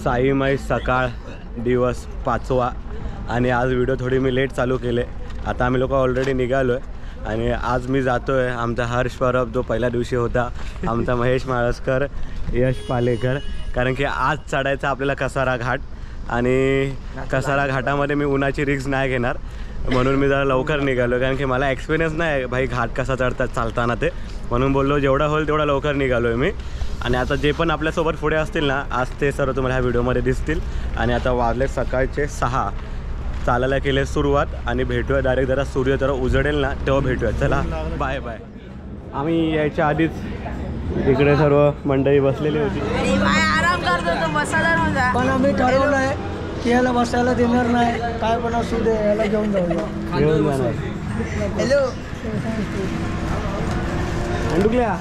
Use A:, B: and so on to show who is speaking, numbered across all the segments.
A: साईमय सकाळ दिवस 5वा आणि आज व्हिडिओ थोडी मी लेट चालू केले. आता आम्ही लोक ऑलरेडी निघालो आहे आणि आज मी जातो आहे आमचा हर्ष परब जो पहिल्या दिवशी होता, आमचा महेश माळसकर, यश पालेकर, कारण की आज चढायचा आपल्याला कसारा घाट आणि कसारा घाटामध्ये मी उन्हाची रिस्क नाही घेणार म्हणून मी जरा लवकर निघालो, कारण की मला एक्सपिरियन्स नाही भाई घाट कसा चढतात चालताना ते, म्हणून बोललो जेवढा होईल तेवढा लवकर निघालो आहे मी. आणि आता जे पण आपल्यासोबत पुढे असतील ना आज ते सर्व तुम्हाला ह्या व्हिडिओमध्ये दिसतील. आणि आता वाजले सकाळचे 6, चालायला केले सुरुवात आणि भेटूया डायरेक्ट जरा सूर्य जरा उजडेल ना तेव्हा भेटूया. चला बाय बाय. आम्ही यायच्या आधीच इकडे सर्व मंडळी बसलेली होती.
B: आराम करतो बसायला,
C: पण आम्ही ठरवलं आहे की याला बसायला देणार नाही, काय पण असू दे याला घेऊन जाऊया.
A: घेऊन जाणार.
B: हॅलो
A: अंडुकल्या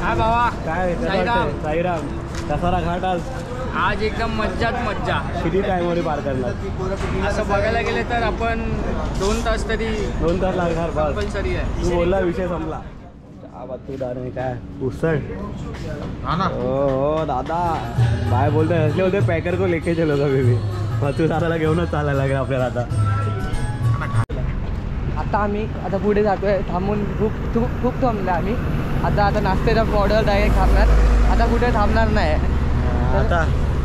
D: हा भावा,
A: काय साईराम कसारा घाट
D: आज एकदम मज्जाच मज्जा.
A: किती टाईममध्ये पार करणार?
D: असं बघायला गेले तर आपण 2 तास तरी
A: 2 तास लागणार बस.
D: कंपल्सरी आहे.
A: तू बोलला विषय संपला. तू दादा काय उसळ हो दादा बाय बोलते हसले होते पॅकर को लेके चलो का बेबी. मग तू दादाला घेऊनच चालायला लागेल आपल्याला आता.
C: आता आम्ही आता पुढे जातोय, थांबून खूप थांबलो आम्ही. आता नाश्त्याचा ऑर्डर डायरेक्ट थांबणार, आता कुठे थांबणार नाही.
A: आता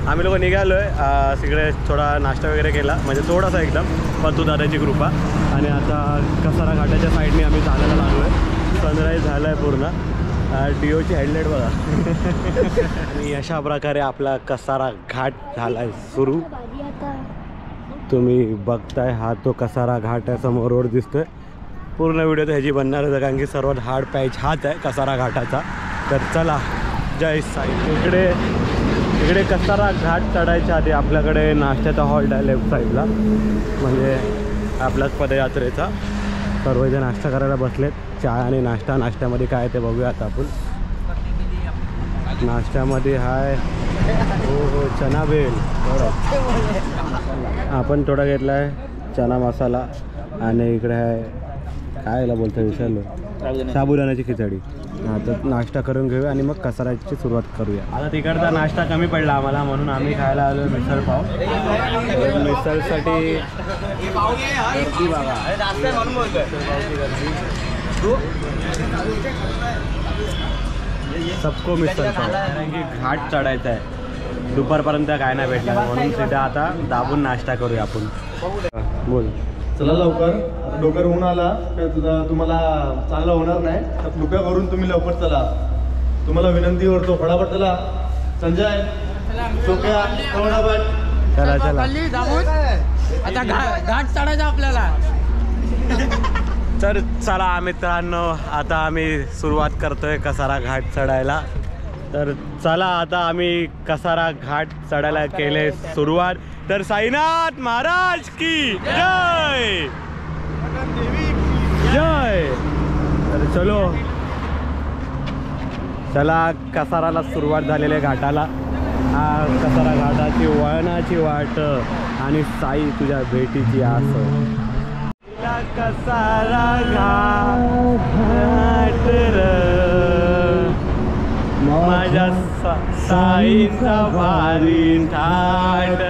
A: आम्ही लोक निघालो आहे तिकडे, थोडा नाश्ता वगैरे केला म्हणजे थोडासा एकदम, पण तू दादाची कृपा. आणि आता कसारा घाटाच्या साईडने आम्ही चालायला लागलो आहे. सनराईज झाला आहे पूर्ण. डिओची हेडलाईट बघा. आणि अशा प्रकारे आपला कसारा घाट झाला आहे सुरू. तुम्ही बघताय हा तो कसारा घाट आहे, समोर रोड दिसतोय. पूर्ण व्हिडिओ तर ह्याची बनणार आहे कारण की सर्वात हार्ड पॅच हाच आहे कसारा घाटाचा. तर चला जय साई. इकडे कसारा घाट चढायच्या आधी आपल्याकडे नाश्त्याचा हॉल्ट आहे लेफ्ट साईडला, म्हणजे आपल्याच पदयात्रेचा. सर्वजण नाश्ता करायला बसलेत. चहा आणि नाश्त्यामध्ये काय आहे ते बघूया आता आपण. नाश्त्यामध्ये हाय हो चना बेल आपण थोडा घेतला आहे, चना मसाला. आणि इकडे आहे काय याला बोलतो विसरलो, साबुदाण्याची खिचडी. तर नाश्ता करून घेऊया आणि मग कसाराची सुरुवात करूया. आता तिकडचा नाश्ता कमी पडला आम्हाला म्हणून आम्ही खायला आलो मिसळ पाव. मिसळसाठी बघा सबको मिसळ पाव, कारण की घाट चढायचा आहे. दुपारपर्यंत काय नाही भेटला म्हणून सीधा आता दाबून नाश्ता करूया आपण. बोल
E: चला लवकर, डोक्यावर ऊन आला तर तुम्हाला चांगलं होणार नाही, तर कृपया करून तुम्ही लवकर चला. तुम्हाला विनंती करतो फटाफट चला. संजय सोक्या फटाफट
A: चला चला.
D: आता घाट चढायचा आपल्याला.
A: तर चला मित्रांनो आता आम्ही सुरुवात करतोय कसारा घाट चढायला. तर चला आता आम्ही कसारा घाट चढायला केले सुरुवात. तर साईनाथ महाराज की जय जय. तर चलो चला कसाराला सुरुवात झालेल्या घाटाला. हा कसारा घाटाची वळणाची वाट आणि साई तुझ्या भेटीची आस. कसारा घाट माझ्या साईचा भारी थाट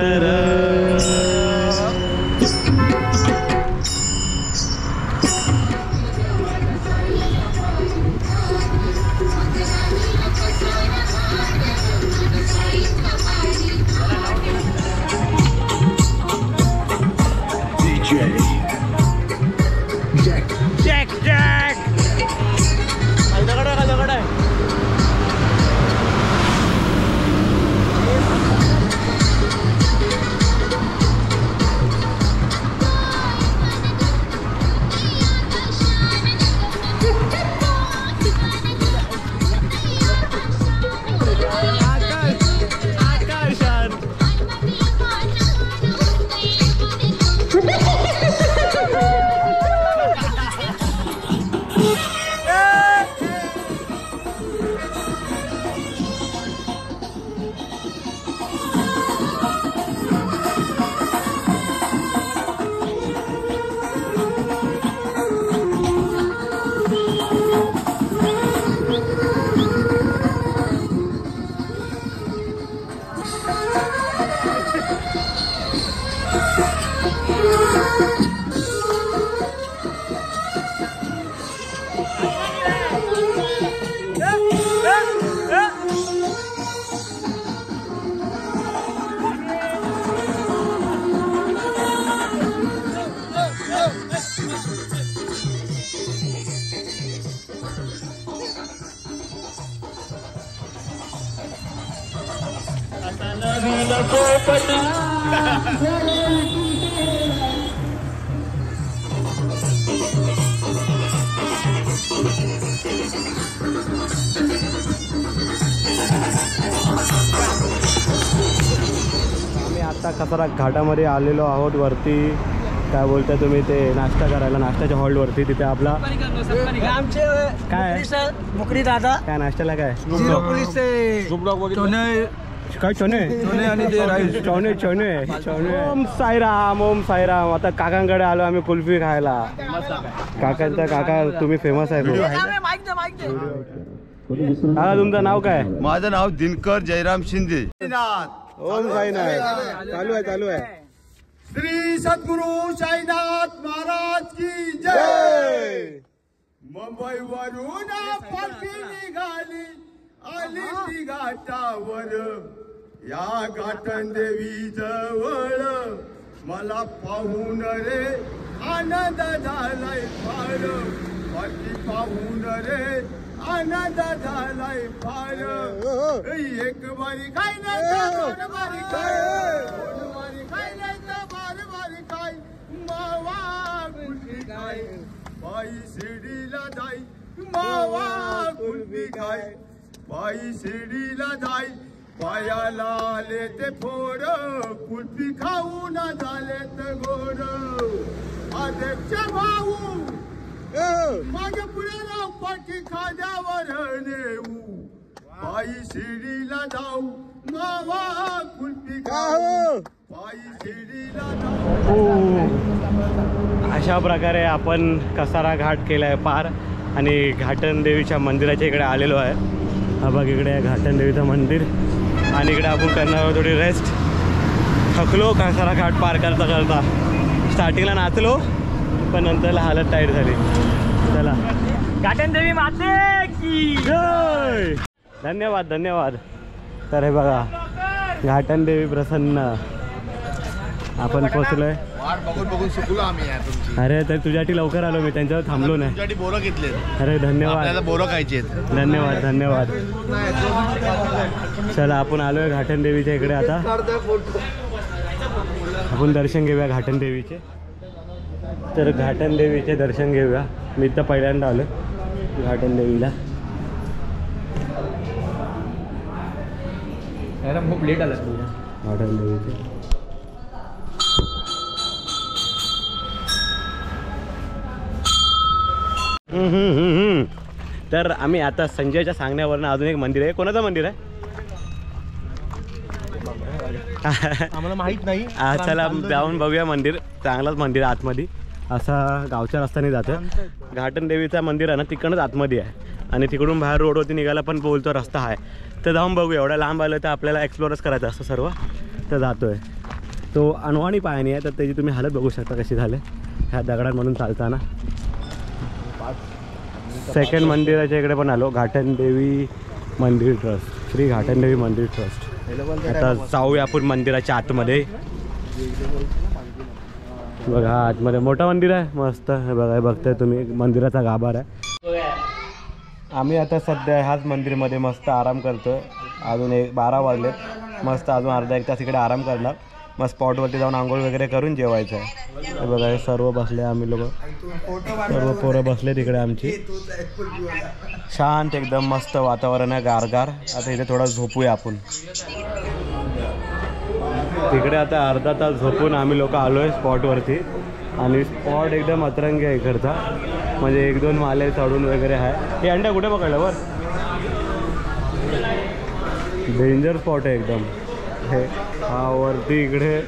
A: आम्ही आता कचरा घाटामध्ये आलेलो आहोत वरती. काय बोलता तुम्ही ते नाश्ता करायला, नाश्त्याच्या हॉलवरती. तिथे आपला काय
C: मुकरी दादा
A: काय नाश्त्याला काय काय चोने चोने चोने चोने. ओम साईराम ओम साईराम. आता काकांकडे आलो आम्ही कुल्फी खायला. काकांचा काका तुम्ही फेमस आहे खूप. काका तुमचं नाव काय?
F: माझं नाव दिनकर जयराम शिंदे.
A: ओम साईनाथ. चालू आहे चालू आहे.
F: श्री सद्गुरु साईनाथ महाराज की जय. मुंबई वरून पालखी निघाली आली ती घाटावर. या घाटन देवी जवळ मला पाहून रे आनंद झालाय फार. पालखी पाहून रे आनंद झालाय फार. एक बारी काय नाही बारी काय बारी नाही बारी काय मावा कुल्फी काय बाई शिर्डीला जाई मावा कुल्फी काय बाई शिर्डीला जाई. पायाला आले ते फोड कुल्फी खाऊन झाले ते गोड. अध्यक्ष भाऊ माझ्या पुढे राव पाठी खाद्यावर नेऊ. बाई शिर्डीला जाऊ मावा कुल्फी खाऊ बाई शिर्डीला जाऊ.
A: अशा प्रकारे आपण कसारा घाट केला आहे पार आणि घाटन देवीच्या मंदिराच्या इकडे आलेलो आहे. हा बघ इकडे आहे घाटन देवीचं मंदिर आणि इकडे आपण करणार आहोत थोडी रेस्ट. थकलो कसारा घाट पार करता करता. स्टार्टिंगला नाचलो पण नंतरला हालत टाईट झाली. चला
C: घाटन देवी माते की
A: जय. धन्यवाद धन्यवाद. तर हे बघा घाटन देवी प्रसन्न. आपण पोचलोय.
F: वाट बघून बघून सुकलो आम्ही यार तुमची.
A: अरे तर तुझ्यासाठी लवकर आलो मी, त्यांच्यावर थांबलो नाही.
F: तुमच्यासाठी बोरं घेतले.
A: अरे धन्यवाद.
F: आपल्याला बोरं खायचे.
A: धन्यवाद धन्यवाद. चला आपण आलोय घाटन देवीच्या इकडे. आता आपण दर्शन घेऊया घाटन देवीचे. तर घाटन देवीचे दर्शन घेऊया. मी तर पहिल्यांदा आलो घाटन देवीला.
C: खूप लेट आला
A: घाटन देवीचे. तर आम्ही आता संजयच्या सांगण्यावरनं अजून एक मंदिर आहे. कोणाचं मंदिर आहे
E: आम्हाला माहित नाही.
A: चला जाऊन बघूया. मंदिर चांगलंच मंदिर आहे आतमध्ये. असा गावच्या रस्त्याने जातं. घाटन देवीचं मंदिर आहे ना तिकडूनच आतमध्ये आहे आणि तिकडून बाहेर रोडवरती निघायला पण बोलतो रस्ता आहे. तर जाऊन बघूया. एवढ्या लांब आलं तर आपल्याला एक्सप्लोरच करायचं असं सर्व. तर जातो आहे. तो अनवाणी पायाने आहे तर त्याची तुम्ही हालत बघू शकता कशी झाले ह्या दगडांमधून चालताना. सेकंड मंदिराच्या इकडे पण आलो. घाटन देवी मंदिर ट्रस्ट, श्री घाटन देवी मंदिर ट्रस्ट. आता जाऊया आपण मंदिराच्या आतमध्ये. बघा आतमध्ये मोठं मंदिर आहे मस्त. हे बघा बघताय तुम्ही मंदिराचा गाभार आहे. आम्ही आता सध्या ह्याच मंदिरमध्ये मस्त आराम करतो. अजून 12 वाजलेत. मस्त अजून अर्धा एक तास इकडे आराम करणार. मग स्पॉटवरती जाऊन आंघोळ वगैरे करून जेवायचं आहे. हे बघा हे सर्व बसले आम्ही लोक. सर्व पोरं बसले तिकडे आमची. शांत एकदम मस्त वातावरण आहे गारगार. आता इथे थोडं झोपूया आपण. तिकडे आता अर्धा तास झोपून आम्ही लोक आलो आहे स्पॉटवरती. आणि स्पॉट एकदम अतरंगी आहे इकडचा. म्हणजे 1-2 माले चढून वगैरे आहे. हे अंड्या कुठे पकडलं वर. डेंजर स्पॉट आहे एकदम हे. हा वरती इकडे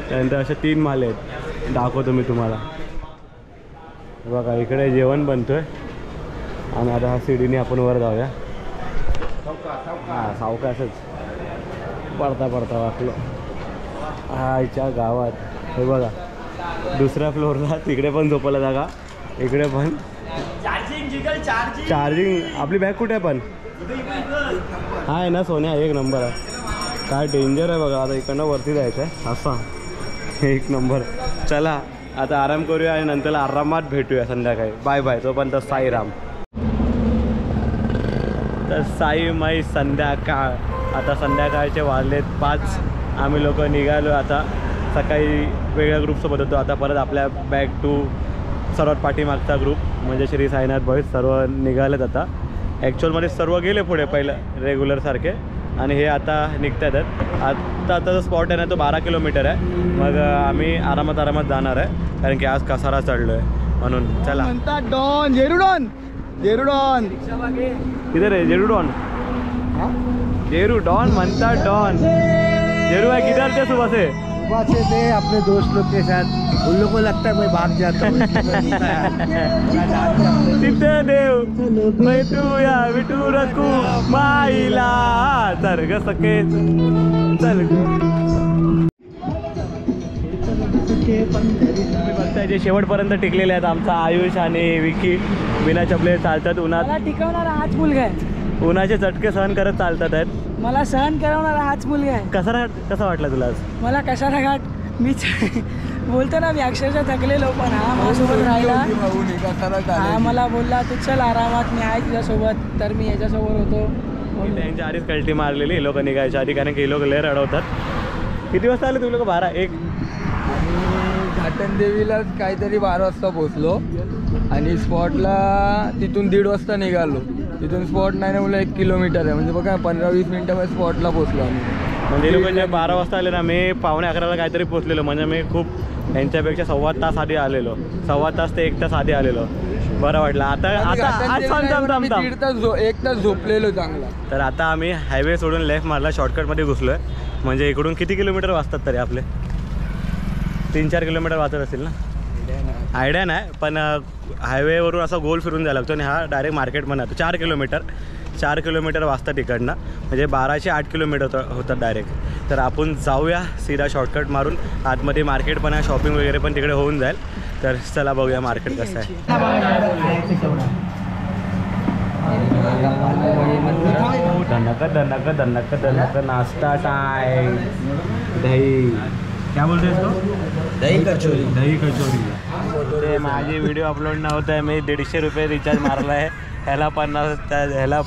A: त्यानंतर असे 3 माले आहेत. दाखवतो मी तुम्हाला. बघा इकडे जेवण बनतोय आणि आता हा सीडीने आपण वर जाऊया. हां सावकाशच. पडता पडता वाकलो. आईच्या गावात हे बघा दुसऱ्या फ्लोअरला तिकडे पण झोपायला जागा, इकडे पण चार्जिंग. आपली बॅग कुठे आहे पण? हा आहे ना सोन्या, एक नंबर आहे. काय डेंजर आहे बघा. आता इकडनं वरती जायचं आहे असा. एक नंबर. चला आता आराम करूया आणि नंतर आरामात भेटूया संध्याकाळी. Bye bye. तोपर्यंत साईराम. तर साई माई संध्याकाळ. आता संध्याकाळचे वाजलेत 5. आम्ही लोक निघालो. आता सकाळी वेगळ्या ग्रुपसोबत होतो, आता परत आपल्या बॅक टू सर्वात पाठीमागचा ग्रुप म्हणजे श्री साईनाथ बॉईज सर्व निघालेत. आता ॲक्च्युअलमध्ये सर्व गेले पुढे पहिलं रेग्युलरसारखे आणि हे आता निघतात. आता जो स्पॉट आहे ना तो 12 किलोमीटर आहे. मग आम्ही आरामात जाणार आहे कारण की आज कसारा चढलो आहे म्हणून. चला
F: म्हणतात डॉन जेरुडॉन जेरुडॉन
A: किधर आहे जेरुडॉन? जेरू डॉन म्हणतात. डॉन जेरू है किधर थे सुबह से?
F: से थे अपने दोस्त लोग के साथ. उन लोगों को लगता है मैं भाग जाता हूँ.
A: तिथे देव मैं तू या विटू रखू माईला सर्ग सके चल. तुम्ही बघताय जे शेवटपर्यंत टिकलेले आहेत आमचा आयुष आणि विकी बिना चपले चालतात उन्हात.
C: मला टिकवणारा हाच मुलगा आहे.
A: उन्हाचे चटके सहन करत चालतात आहेत.
C: मला सहन करवणारा हाच मुलगा आहे.
A: कसा वाटला तुला आज?
C: मला कशाला घाट मी बोलतो ना, मी अक्षरशः थकलेलो पण हा माझ्यासोबत राहिला. हा मला बोलला तू चल आरामात, मी आहे तुझ्यासोबत. तर मी याच्यासोबत होतो.
A: त्यांच्या आधीच कल्टी मारलेली हे लोक निघायच्या आधी कारण की हे लोक लय रडवतात. किती वाजता आले तुम्ही लोक? 12 1.
D: घाटन देवीला काहीतरी 12 वाजता पोचलो आणि स्पॉटला तिथून 1:30 वाजता निघालो. तिथून स्पॉट नाही ना, मला 1 किलोमीटर आहे म्हणजे बघा 15-20 मिनिटामध्ये स्पॉटला पोचलो आम्ही.
A: म्हणजे लोक जे 12 वाजता आले ना, मी 11:45 काहीतरी पोचलेलो. म्हणजे मी खूप त्यांच्यापेक्षा 1.25 तास आधी आलेलो. 1.25 तास ते 1 तास आधी आलेलो. बरं वाटलं. आता आज
D: 1 तास झोपलेलो चांगला.
A: तर आता आम्ही हायवे सोडून लेफ्ट मारला, शॉर्टकटमध्ये घुसलो आहे. म्हणजे इकडून किती किलोमीटर वाजतात तरी आपले? 3-4 किलोमीटर वाचत असतील ना? आयडिया नाही, पण हायवेवरून असा गोल फिरून जायला लागतो आणि हा डायरेक्ट मार्केटमध्ये येतो. 4 किलोमीटर वाजतात तिकडनं. म्हणजे 12 ते 8 किलोमीटर होतात डायरेक्ट. तर आपण जाऊया सीधा शॉर्टकट मारून. आतमध्ये मार्केट पण आहे, शॉपिंग वगैरे पण तिकडे होऊन जाईल. तर चला बघूया मार्केट कसं आहे. धनक नाश्ता टाइम. दही क्या बोलते हैं इसको? दही कचोरी. ते माझे व्हिडिओ अपलोड नव्हतं आहे. मी 150 रुपये रिचार्ज मारला आहे. ह्याला 50, ह्याला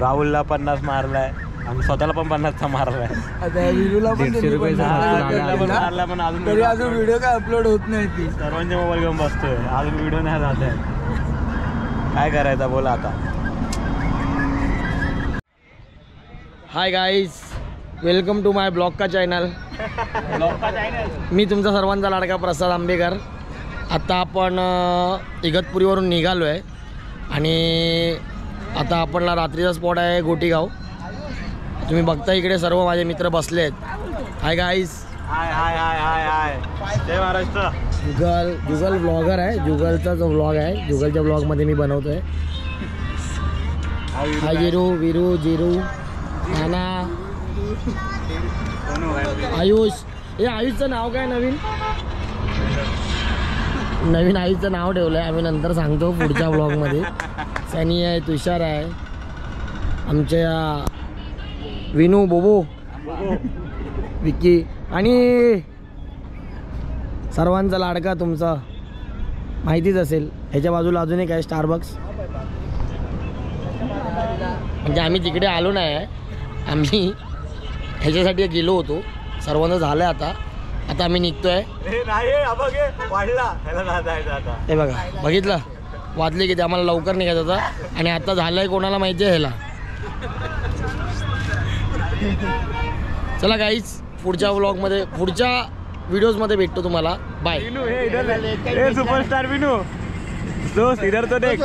A: राहुलला 50 मारला आहे आणि स्वतःला पण 50चा मारला आहे.
D: आता विरूला पण
A: 150 रुपये मारला पण अजून
D: तरी अजून व्हिडिओ काय अपलोड होत नाही. ती
A: सर्वांचे मोबाईल घेऊन बसतोय, अजून व्हिडिओ नाही जात आहे. काय करायचा बोला आता.
C: Hi guys, welcome to my blog का चॅनल. मी तुमचा सर्वांचा लाडका प्रसाद आंबेकर. आता आपण इगतपुरीवरून निघालो आहे आणि आता आपणला रात्रीचा स्पॉट आहे गोटीगाव. तुम्ही बघता इकडे सर्व माझे मित्र बसले आहेत. Hi guys.
A: हाय जय महाराष्ट्र.
C: जुगल ब्लॉगर आहे. जुगलचा जो ब्लॉग आहे, जुगलच्या ब्लॉगमध्ये मी बनवतो आहे. हाय विरू जिरू नाना आयुष. हे आयुषचं नाव काय? नवीन आयुषचं नाव ठेवलं आहे. आम्ही नंतर सांगतो पुढच्या ब्लॉगमध्ये. सनी आहे, तुषार आहे, आमच्या विनू, बोबो, विकी आणि सर्वांचा लाडका तुमचा माहितीच असेल. ह्याच्या बाजूला अजून एक आहे स्टारबक्स. म्हणजे आम्ही तिकडे आलो नाही आहे, आम्ही ह्याच्यासाठी गेलो होतो. सर्वांना झालं आहे. आता आम्ही निघतोय. हे बघा, बघितलं वाजले की ते आम्हाला लवकर निघायचं होतं आणि आता झालंय कोणाला माहिती आहे ह्याला. चला गाईज, पुढच्या व्लॉगमध्ये पुढच्या व्हिडिओजमध्ये भेटतो तुम्हाला. बाय.
A: सुपरस्टार विनू दोस्त इधर तो देख.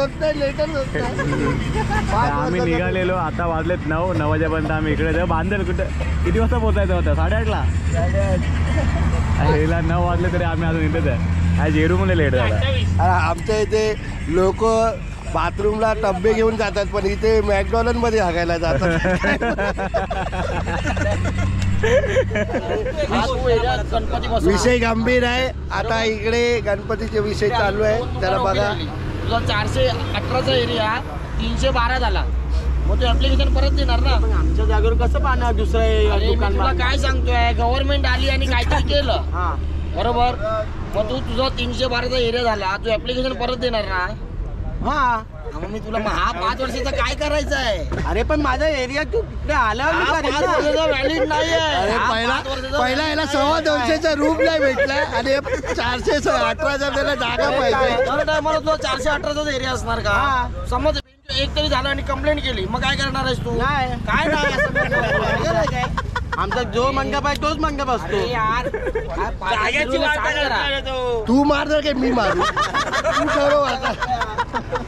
A: आम्ही निघालेलो. आता वाजलेत 9 वाजेपर्यंत आम्ही इकडे बांधेल. कुठं किती वाजता पोचायचं होतं? 8:30ला. हिला 9 वाजले तरी आम्ही अजून इथेच आहे. आज जेरू मध्ये लेट झाला.
F: आमच्या इथे लोक बाथरूमला टब्बे घेऊन जातात पण इथे मॅकडॉनल्ड मध्ये हागायला जातात. विषय गंभीर आहे. आता इकडे गणपतीचे विषय चालू आहे. जरा बघा,
C: तुझा 418चा एरिया 312 झाला, मग तू ऍप्लिकेशन परत देणार ना.
A: आमच्या जागेवर कसं पाहणार दुसरं दुकान?
C: तुला काय सांगतोय, गव्हर्नमेंट आली आणि काहीतरी केलं बरोबर, मग तू तुझा 312चा एरिया झाला, तू ऍप्लिकेशन परत देणार ना.
A: हा
C: मग मी तुला हा 5 वर्षाचा काय करायचं आहे?
A: अरे पण माझा एरिया तू तिकडे आल्यावर
C: व्हॅलिड नाही
F: अरे पहिला याला 225चा रूम नाही भेटला आणि 418चा त्याला जागा पाहिजे.
C: मला तुला 418चा एरिया असणार का? समज एक तरी झालं आणि कंप्लेंट केली, मग काय करणार आहेस तू? काय नाही
A: आमचा जो मंडप आहे तोच मंडप असतो.
F: तू मारणार की मी मारू? तू ठरव आता.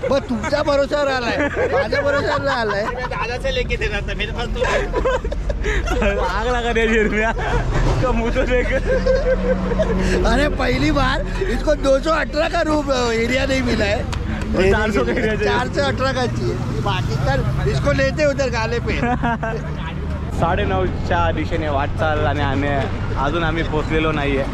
F: मग तुमच्या भरोशावर आलाय, माझ्या भरोशावर आलाय.
A: दादाचे लेके देणार मी आग लगा उसका मुंह तो देख.
F: अरे पहली बार इसको 218 का रूम एरिया नहीं मिला है. 418 का चाहिए. बाकी कर इसको लेते उधर गाले पे.
A: 9:30च्या दिशेने वाटचाल आणि अजून आम्ही पोचलेलो नाही आहे.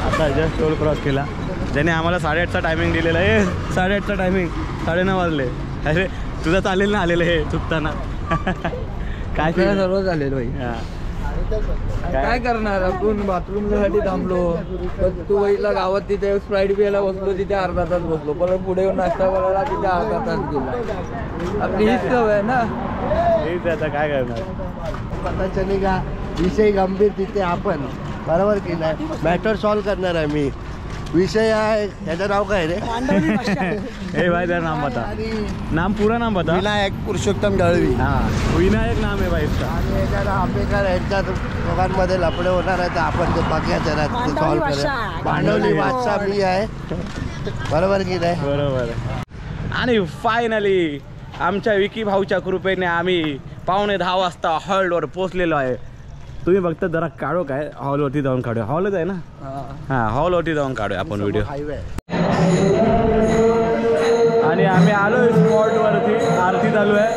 A: आता जस्ट टोल क्रॉस केला, ज्याने आम्हाला 8:30चा टायमिंग दिलेला आहे. 8:30चा टायमिंग 9:30 वाजले. अरे तुझं चालेल ना आलेलं हे चुकताना. काय
D: सर्व झालेलं भाई. काय करणार, आपण बाथरूमसाठी थांबलो, पण तू वहीला गावात तिथे स्प्राईट प्यायला बसलो, तिथे अर्धा तास बसलो, परत पुढे येऊन नाश्ता करायला तिथे अर्धा तास गेला. आपली हीच सवय आहे ना.
A: हेच आता काय करणार.
F: पता चलेगा विषय गंभीर तिथे आपण बरोबर केलाय. मॅटर सॉल्व करणार आहे मी. विषय आहे याचं नाव काय रे?
A: ए भाई तेरा नाम बता, नाम पूरा नाम बता.
F: विनायक पुरुषोत्तम दळवी.
A: हाँ विनायक नाम है भाई इसका.
F: आणि याच्याला आंबेकर यांच्या दोघांमध्ये लफडे होणार आहे, तर आपण ते बघूया जरा सॉल्व करूया. भांडवली बादशाह मी आहे, बरोबर की नाही?
A: बरोबर. आणि फायनली आमच्या विकी भाऊच्या कृपेने आम्ही 9:15 वाजता हॉलवर पोचलेलो आहे. तुम्ही फक्त जरा काढू काय, हॉलवरती जाऊन काढूया. हॉलच आहे ना? हां हॉलवरती जाऊन काढूया आपण व्हिडिओ. आणि आम्ही आलो स्पॉटवरती, आरती चालू आहे.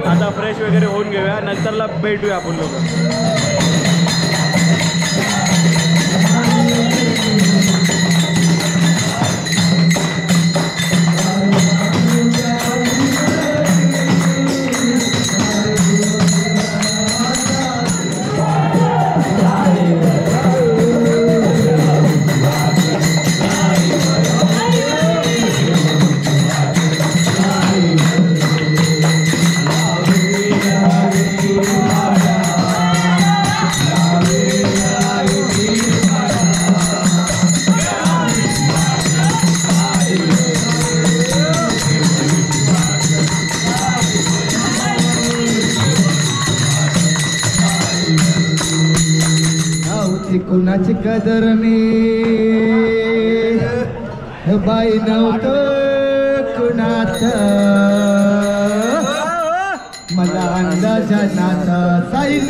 A: आता फ्रेश वगैरे होऊन घेऊया, नंतरला भेटूया आपण लोक.
F: कुणाची कदर मी बाई नव्हतं कुणात, मला अंदाजा नाता साईन